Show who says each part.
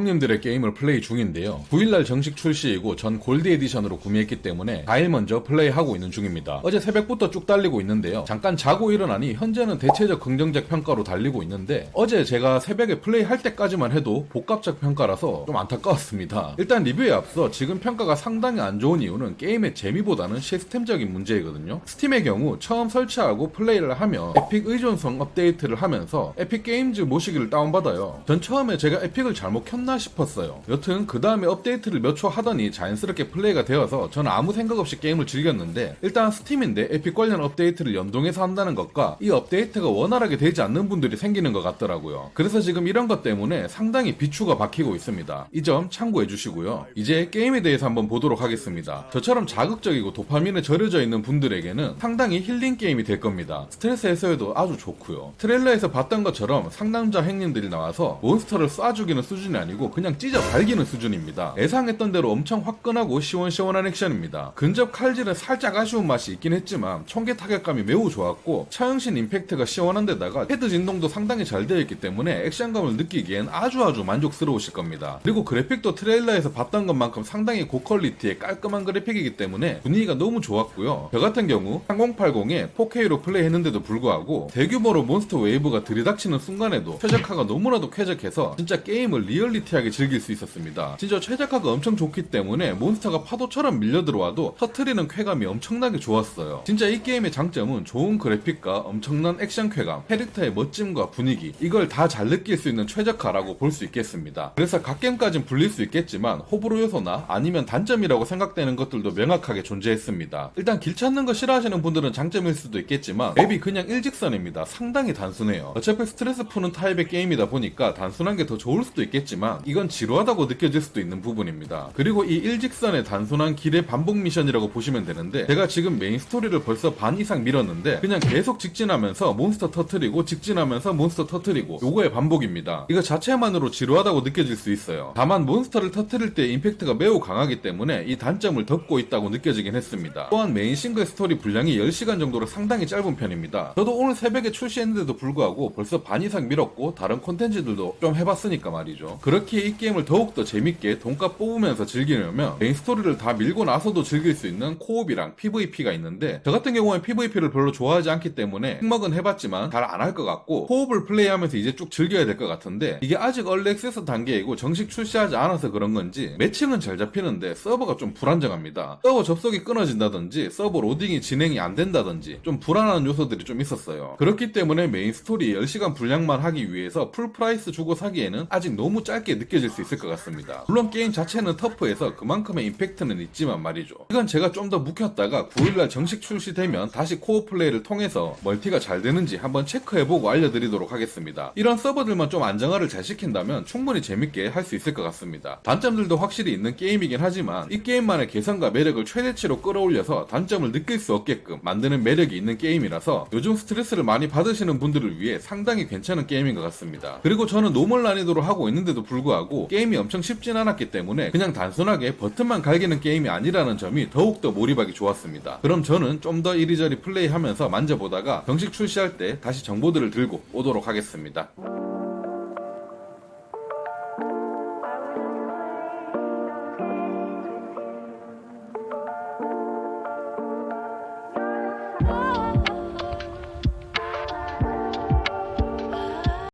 Speaker 1: 형님들의 게임을 플레이 중인데요. 9일날 정식 출시이고 전 골드 에디션으로 구매했기 때문에 4일 먼저 플레이하고 있는 중입니다. 어제 새벽부터 쭉 달리고 있는데요. 잠깐 자고 일어나니 현재는 대체적 긍정적 평가로 달리고 있는데 어제 제가 새벽에 플레이할 때까지만 해도 복합적 평가라서 좀 안타까웠습니다. 일단 리뷰에 앞서 지금 평가가 상당히 안 좋은 이유는 게임의 재미보다는 시스템적인 문제이거든요. 스팀의 경우 처음 설치하고 플레이를 하면 에픽 의존성 업데이트를 하면서 에픽 게임즈 모시기를 다운받아요. 전 처음에 제가 에픽을 잘못 켰나 싶었어요. 여튼 그 다음에 업데이트를 몇 초 하더니 자연스럽게 플레이가 되어서 저는 아무 생각 없이 게임을 즐겼는데 일단 스팀인데 에픽 관련 업데이트를 연동해서 한다는 것과 이 업데이트가 원활하게 되지 않는 분들이 생기는 것 같더라고요. 그래서 지금 이런 것 때문에 상당히 비추가 박히고 있습니다. 이 점 참고해 주시고요. 이제 게임에 대해서 한번 보도록 하겠습니다. 저처럼 자극적이고 도파민에 절여져 있는 분들에게는 상당히 힐링 게임이 될 겁니다. 스트레스 해소에도 아주 좋고요. 트레일러에서 봤던 것처럼 상남자 행님들이 나와서 몬스터를 쏴 죽이는 수준이 아니고 그냥 찢어 발기는 수준입니다. 예상했던 대로 엄청 화끈하고 시원시원한 액션입니다. 근접 칼질은 살짝 아쉬운 맛이 있긴 했지만 총계 타격감이 매우 좋았고 처형신 임팩트가 시원한 데다가 헤드 진동도 상당히 잘 되어 있기 때문에 액션감을 느끼기엔 아주 만족스러우실 겁니다. 그리고 그래픽도 트레일러에서 봤던 것만큼 상당히 고퀄리티의 깔끔한 그래픽이기 때문에 분위기가 너무 좋았고요. 저 같은 경우 3080에 4K로 플레이했는데도 불구하고 대규모로 몬스터 웨이브가 들이닥치는 순간에도 최적화가 너무나도 쾌적해서 진짜 게임을 리얼리티하게 즐길 수 있었습니다. 진짜 최적화가 엄청 좋기 때문에 몬스터가 파도처럼 밀려들어와도 터트리는 쾌감이 엄청나게 좋았어요. 진짜 이 게임의 장점은 좋은 그래픽과 엄청난 액션 쾌감, 캐릭터의 멋짐과 분위기 이걸 다 잘 느낄 수 있는 최적화라고 볼 수 있겠습니다. 그래서 갓겜까진 불릴 수 있겠지만 호불호 요소나 아니면 단점이라고 생각되는 것들도 명확하게 존재했습니다. 일단 길 찾는 거 싫어하시는 분들은 장점일 수도 있겠지만 맵이 그냥 일직선입니다. 상당히 단순해요. 어차피 스트레스 푸는 타입의 게임이다 보니까 단순한 게 더 좋을 수도 있겠지만 이건 지루하다고 느껴질 수도 있는 부분입니다. 그리고 이 일직선의 단순한 길의 반복 미션이라고 보시면 되는데 제가 지금 메인 스토리를 벌써 반 이상 밀었는데 그냥 계속 직진하면서 몬스터 터트리고 직진하면서 몬스터 터트리고 요거의 반복입니다. 이거 자체만으로 지루하다고 느껴질 수 있어요. 다만 몬스터를 터트릴 때 임팩트가 매우 강하기 때문에 이 단점을 덮고 있다고 느껴지긴 했습니다. 또한 메인 싱글 스토리 분량이 10시간 정도로 상당히 짧은 편입니다. 저도 오늘 새벽에 출시했는데도 불구하고 벌써 반 이상 밀었고 다른 콘텐츠들도 좀 해봤으니까 말이죠. 그렇게 이 게임을 더욱더 재밌게 돈값 뽑으면서 즐기려면 메인 스토리를 다 밀고 나서도 즐길 수 있는 코옵이랑 PVP가 있는데 저 같은 경우는 PVP를 별로 좋아하지 않기 때문에 흑먹은 해봤지만 잘 안 할 것 같고 코옵을 플레이하면서 이제 쭉 즐겨야 될 것 같은데 이게 아직 얼리 액세스 단계이고 정식 출시하지 않아서 그런 건지 매칭은 잘 잡히는데 서버가 좀 불안정합니다. 서버 접속이 끊어진다든지 서버 로딩이 진행이 안 된다든지 좀 불안한 요소들이 좀 있었어요. 그렇기 때문에 메인 스토리 10시간 분량만 하기 위해서 풀 프라이스 주고 사기에는 아직 너무 짧게 느껴질 수 있을 것 같습니다. 물론 게임 자체는 터프해서 그만큼의 임팩트는 있지만 말이죠. 이건 제가 좀 더 묵혔다가 9일날 정식 출시되면 다시 코어 플레이를 통해서 멀티가 잘 되는지 한번 체크해보고 알려드리도록 하겠습니다. 이런 서버들만 좀 안정화를 잘 시킨다면 충분히 재밌게 할 수 있을 것 같습니다. 단점들도 확실히 있는 게임이긴 하지만 이 게임만의 개성과 매력을 최대치로 끌어올려서 단점을 느낄 수 없게끔 만드는 매력이 있는 게임이라서 요즘 스트레스를 많이 받으시는 분들을 위해 상당히 괜찮은 게임인 것 같습니다. 그리고 저는 노멀 난이도로 하고 있는데도 불구하고 게임이 엄청 쉽진 않았기 때문에 그냥 단순하게 버튼만 갈기는 게임이 아니라는 점이 더욱더 몰입하기 좋았습니다. 그럼 저는 좀 더 이리저리 플레이하면서 만져보다가 정식 출시할 때 다시 정보들을 들고 오도록 하겠습니다.